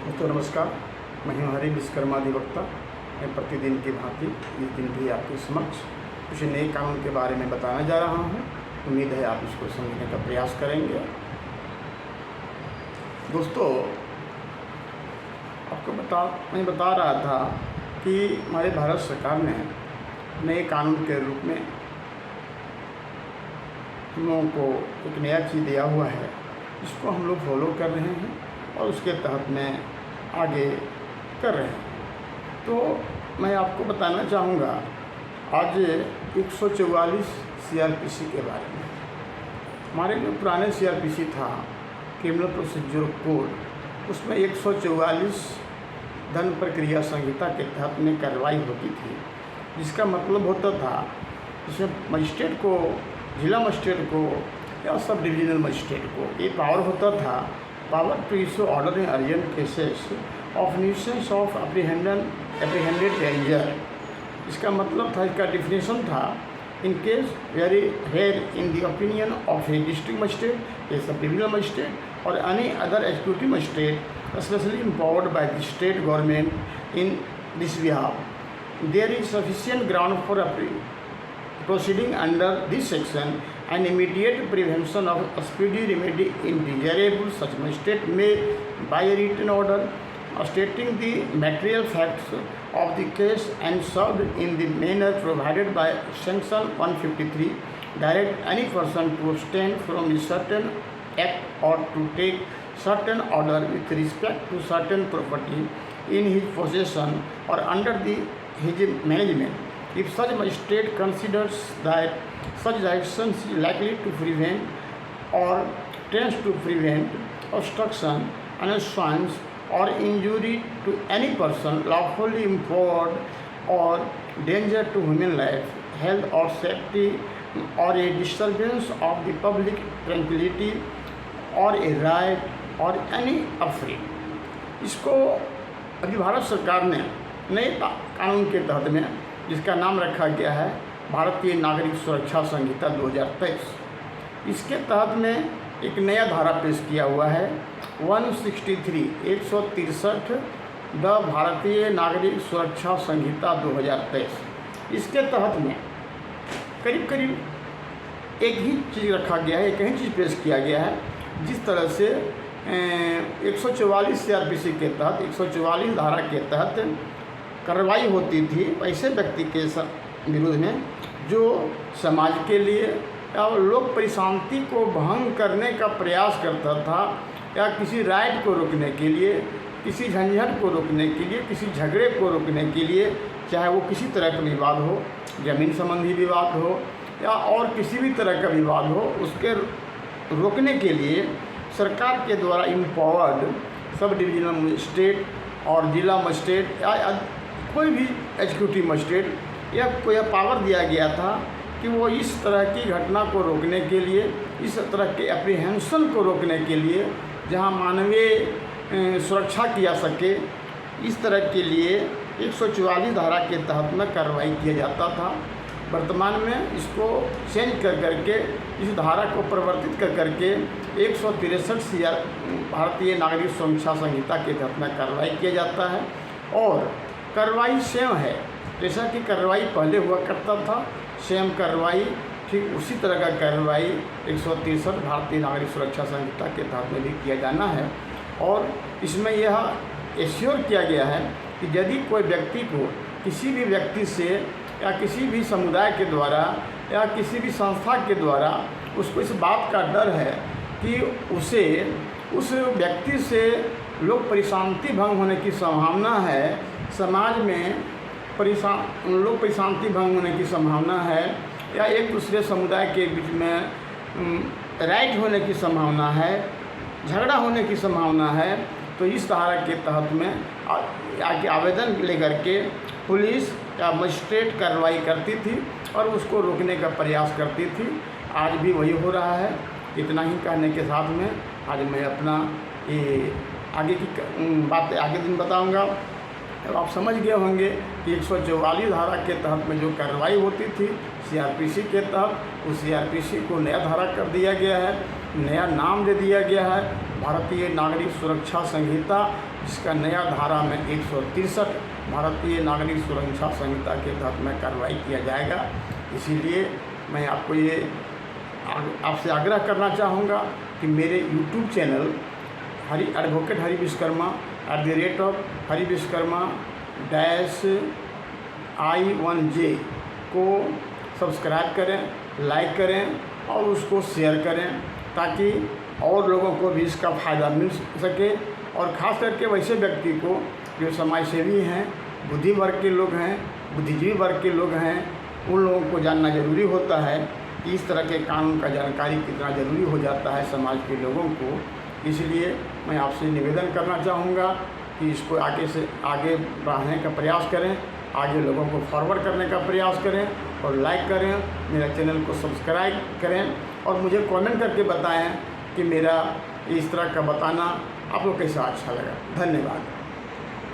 दोस्तों नमस्कार, मैं हूं हरि विश्वकर्मा अधिवक्ता। मैं प्रतिदिन की भांति इस दिन भी आपके समक्ष कुछ नए कानून के बारे में बताने जा रहा हूं। उम्मीद है आप इसको समझने का प्रयास करेंगे। दोस्तों, मैं बता रहा था कि हमारे भारत सरकार ने नए कानून के रूप में हम लोगों को एक नया चीज़ दिया हुआ है, इसको हम लोग फॉलो कर रहे हैं और उसके तहत में आगे कर रहे हैं। तो मैं आपको बताना चाहूँगा आज 144 CRPC के बारे में। हमारे जो पुराने CRPC था, क्रिमिनल प्रोसीजर कोड, उसमें 144 दंड प्रक्रिया संहिता के तहत में कार्रवाई होती थी, जिसका मतलब होता था जिसमें मजिस्ट्रेट को, जिला मजिस्ट्रेट को या सब डिविजनल मजिस्ट्रेट को ये पावर होता था, power to issue order in urgent cases of nuisance of apprehended danger. इसका मतलब था, इसका डिफिनेशन था, in case where in the opinion of a district magistrate, a sub divisional magistrate और any other executive magistrate specially empowered by the state government in this behalf, there is sufficient ground for proceeding under this section and immediate prevention of speedy remedy indesirable. Such magistrate may, by a written order stating the material facts of the case and served in the manner provided by Section 153, direct any person to abstain from a certain act or to take certain order with respect to certain property in his possession or under his management, if such magistrate considers that such action is likely to prevent or tends to prevent obstruction, annoyance or injury to any person lawfully empowered or danger to human life, health or safety, or a disturbance of the public tranquility or a riot और any offeree. इसको अभी भारत सरकार ने नए कानून के तहत में, जिसका नाम रखा गया है भारतीय नागरिक सुरक्षा संहिता 2023, इसके तहत में एक नया धारा पेश किया हुआ है 163 द भारतीय नागरिक सुरक्षा संहिता 2023। इसके तहत में करीब करीब एक ही चीज़ रखा गया है, एक ही चीज़ पेश किया गया है। जिस तरह से 144 CRPC के तहत, 144 धारा के तहत कार्रवाई होती थी ऐसे व्यक्ति के विरुद्ध में जो समाज के लिए या लोक परिशांति को भंग करने का प्रयास करता था, या किसी राइट को रोकने के लिए, किसी झंझट को रोकने के लिए, किसी झगड़े को रोकने के लिए, चाहे वो किसी तरह का विवाद हो, जमीन संबंधी विवाद हो या और किसी भी तरह का विवाद हो, उसके रोकने के लिए सरकार के द्वारा इम्पावर्ड सब डिविजनल मजिस्ट्रेट और जिला मजिस्ट्रेट या कोई भी एग्जीक्यूटिव मजिस्ट्रेट या कोई पावर दिया गया था कि वो इस तरह की घटना को रोकने के लिए, इस तरह के एप्रीहेंशन को रोकने के लिए, जहां मानवीय सुरक्षा की जा सके, इस तरह के लिए 144 धारा के तहत में कार्रवाई किया जाता था। वर्तमान में इसको चेंज कर करके, इस धारा को परिवर्तित कर करके 163 भारतीय नागरिक सुरक्षा संहिता के तहत में कार्रवाई किया जाता है। और कार्रवाई सेम है, जैसा कि कार्रवाई पहले हुआ करता था, सेम कार्रवाई, ठीक उसी तरह का कार्रवाई 163 भारतीय नागरिक सुरक्षा संहिता के तहत में भी किया जाना है। और इसमें यह एश्योर किया गया है कि यदि कोई व्यक्ति को किसी भी व्यक्ति से या किसी भी समुदाय के द्वारा या किसी भी संस्था के द्वारा उसको इस बात का डर है कि उसे उस व्यक्ति से लोक परिशांति भंग होने की संभावना है, समाज में लोक परिशांति भंग होने की संभावना है, या एक दूसरे समुदाय के बीच में राइट होने की संभावना है, झगड़ा होने की संभावना है, तो इस धारा के तहत में आगे आवेदन लेकर के पुलिस या मजिस्ट्रेट कार्रवाई करती थी और उसको रोकने का प्रयास करती थी। आज भी वही हो रहा है। इतना ही कहने के साथ में आज मैं अपना ये आगे की बातें आगे दिन बताऊंगा। अब आप समझ गए होंगे कि 144 धारा के तहत में जो कार्रवाई होती थी CRPC के तहत, उस CRPC को नया धारा कर दिया गया है, नया नाम दे दिया गया है भारतीय नागरिक सुरक्षा संहिता, जिसका नया धारा में 163 भारतीय नागरिक सुरक्षा संहिता के तहत में कार्रवाई किया जाएगा। इसीलिए मैं आपको ये आपसे आग्रह करना चाहूँगा कि मेरे YouTube channel advocate Hari Vishwakarma @Hari Vishwakarma -I1J को सब्सक्राइब करें, लाइक करें और उसको शेयर करें, ताकि और लोगों को भी इसका फ़ायदा मिल सके। और ख़ास करके वैसे व्यक्ति को जो समाजसेवी हैं, बुद्धि वर्ग के लोग हैं, बुद्धिजीवी वर्ग के लोग हैं, उन लोगों को जानना ज़रूरी होता है कि इस तरह के कानून का जानकारी कितना ज़रूरी हो जाता है समाज के लोगों को। इसलिए मैं आपसे निवेदन करना चाहूँगा कि इसको आगे बढ़ाने का प्रयास करें, आगे लोगों को फॉरवर्ड करने का प्रयास करें और लाइक करें, मेरा चैनल को सब्सक्राइब करें और मुझे कमेंट करके बताएं कि मेरा इस तरह का बताना आप लोग कैसा अच्छा लगा। धन्यवाद।